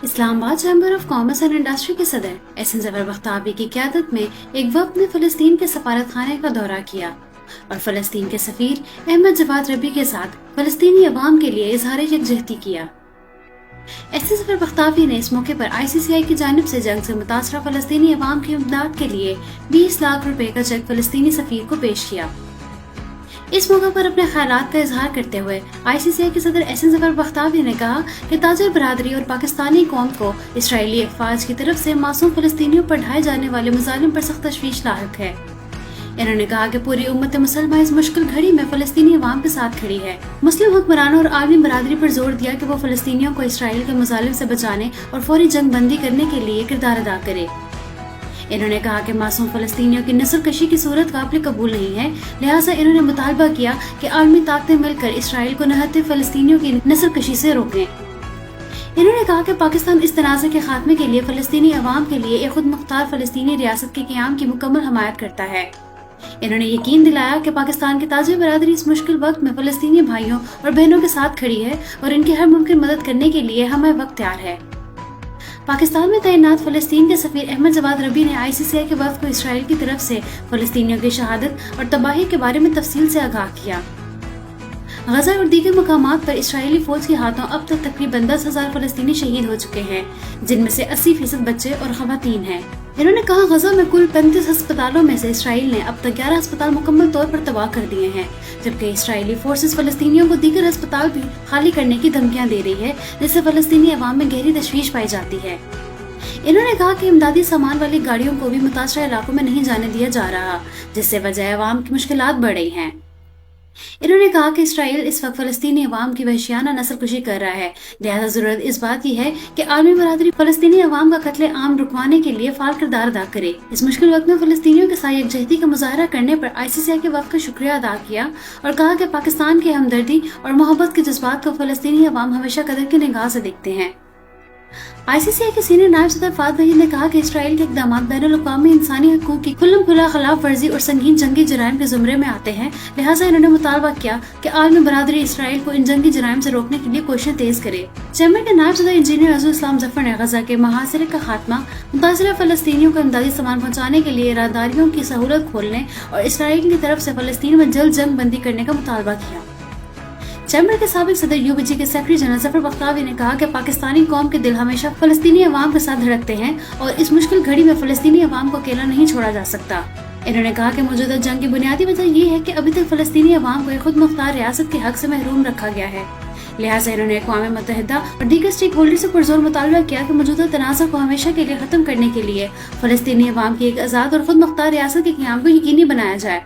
اسلام آباد chamber of commerce and industry کے صدر احسن ظفر بختیاری کی قیادت میں ایک وفد نے فلسطین کے سفارت خانے کا دورہ کیا اور فلسطین کے سفیر احمد جواد ربی کے ساتھ فلسطینی عوام کے لیے اظہار یکجہتی کیا۔ احسن ظفر بختیاری نے اس موقع پر ICCI کی جانب سے جنگ سے متاثرہ فلسطینی عوام کی امداد کے لیے 20 لاکھ روپے کا چیک فلسطینی سفیر کو پیش کیا۔ اس موقع پر اپنے خیالات کا اظہار کرتے ہوئے ICCI کے صدر احسن ظفر بختیاری نے کہا کہ تاجر برادری اور پاکستانی قوم کو اسرائیلی افواج کی طرف سے معصوم فلسطینیوں پر ڈھائے جانے والے مظالم پر سخت تشویش لاحق ہے۔ انہوں نے کہا کہ پوری امت مسلمہ اس مشکل گھڑی میں فلسطینی عوام کے ساتھ کھڑی ہے۔ مسلم حکمرانوں اور عالمی برادری پر زور دیا کہ وہ فلسطینیوں کو اسرائیل کے مظالم سے بچانے اور فوری جنگ بندی کرنے کے لیے کردار ادا کرے۔ انہوں نے کہا کہ معصوم فلسطینیوں کی نسل کشی کی صورت قابل قبول نہیں ہے، لہٰذا انہوں نے مطالبہ کیا کہ عالمی طاقتیں مل کر اسرائیل کو نہتے فلسطینیوں کی نسل کشی سے روکیں۔ انہوں نے کہا کہ پاکستان اس تنازع کے خاتمے کے لیے فلسطینی عوام کے لیے ایک خود مختار فلسطینی ریاست کے قیام کی مکمل حمایت کرتا ہے۔ انہوں نے یقین دلایا کہ پاکستان کی تاجر برادری اس مشکل وقت میں فلسطینی بھائیوں اور بہنوں کے ساتھ کھڑی ہے اور ان کی ہر ممکن مدد کرنے کے لیے ہمیں وقت تیار ہے۔ پاکستان میں تعینات فلسطین کے سفیر احمد جواد ربی نے ICCI کے وفد کو اسرائیل کی طرف سے فلسطینیوں کی شہادت اور تباہی کے بارے میں تفصیل سے آگاہ کیا۔ غزہ اور دیگر مقامات پر اسرائیلی فوج کے ہاتھوں اب تک تقریباً 10,000 فلسطینی شہید ہو چکے ہیں، جن میں سے 80% بچے اور خواتین ہیں۔ انہوں نے کہا غزہ میں کل 35 ہسپتالوں میں سے اسرائیل نے اب تک 11 ہسپتال مکمل طور پر تباہ کر دیے ہیں، جبکہ اسرائیلی فورسز فلسطینیوں کو دیگر ہسپتال بھی خالی کرنے کی دھمکیاں دے رہی ہے، جس سے فلسطینی عوام میں گہری تشویش پائی جاتی ہے۔ انہوں نے کہا کہ امدادی سامان والی گاڑیوں کو بھی متاثرہ علاقوں میں نہیں جانے دیا جا رہا، جس سے وجہ عوام کی مشکلات بڑھ رہی ہیں۔ انہوں نے کہا کہ اسرائیل اس وقت فلسطینی عوام کی وحشیانہ نسل کشی کر رہا ہے، لہذا ضرورت اس بات کی ہے کہ عالمی برادری فلسطینی عوام کا قتل عام رکوانے کے لیے فعال کردار ادا کرے۔ اس مشکل وقت میں فلسطینیوں کے ساتھ یکجہتی کا مظاہرہ کرنے پر ICCI کے وفد کا شکریہ ادا کیا اور کہا کہ پاکستان کی ہمدردی اور محبت کے جذبات کو فلسطینی عوام ہمیشہ قدر کی نگاہ سے دیکھتے ہیں۔ ICCI کے سینئر نائب صدر فہد وحید نے کہا کہ اسرائیل کے اقدامات بین الاقوامی انسانی حقوق کی کھلم کھلا خلاف ورزی اور سنگین جنگی جرائم کے زمرے میں آتے ہیں، لہٰذا انہوں نے مطالبہ کیا کہ عالمی برادری اسرائیل کو ان جنگی جرائم سے روکنے کے لیے کوششیں تیز کرے۔ چیمبر کے نائب صدر انجینئر عزو اسلام ظفر نے غزہ کے محاصرے کا خاتمہ، متاثرہ فلسطینیوں کو امدادی سامان پہنچانے کے لیے راہداریوں کی سہولت کھولنے اور اسرائیل کی طرف سے فلسطین میں جلد جنگ بندی کرنے کا مطالبہ کیا۔ چیمبر کے سابق صدر UBG کے سیکرٹری جنرل ظفر بختیاری نے کہا کہ پاکستانی قوم کے دل ہمیشہ فلسطینی عوام کے ساتھ دھڑکتے ہیں اور اس مشکل گھڑی میں فلسطینی عوام کو اکیلا نہیں چھوڑا جا سکتا۔ انہوں نے کہا کہ موجودہ جنگ کی بنیادی وجہ یہ ہے کہ ابھی تک فلسطینی عوام کو ایک خود مختار ریاست کے حق سے محروم رکھا گیا ہے، لہٰذا انہوں نے اقوام متحدہ اور دیگر اسٹیک ہولڈر سے پرزور مطالبہ کیا کہ موجودہ تنازع کو ہمیشہ کے لیے ختم کرنے کے لیے فلسطینی عوام کی ایک آزاد اور خود مختار ریاست کے قیام کو یقینی بنایا جائے۔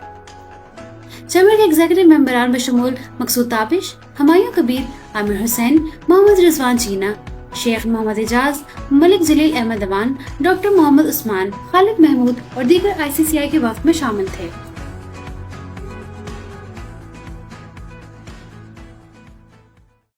چیمبر کے ایگزیکٹو ممبران بشمول مقصود تابش، ہمایوں کبیر، عامر حسین، محمد رضوان چینا، شیخ محمد اعجاز، ملک جلیل احمد اوان، ڈاکٹر محمد عثمان، خالد محمود اور دیگر ICCI کے وفد میں شامل تھے۔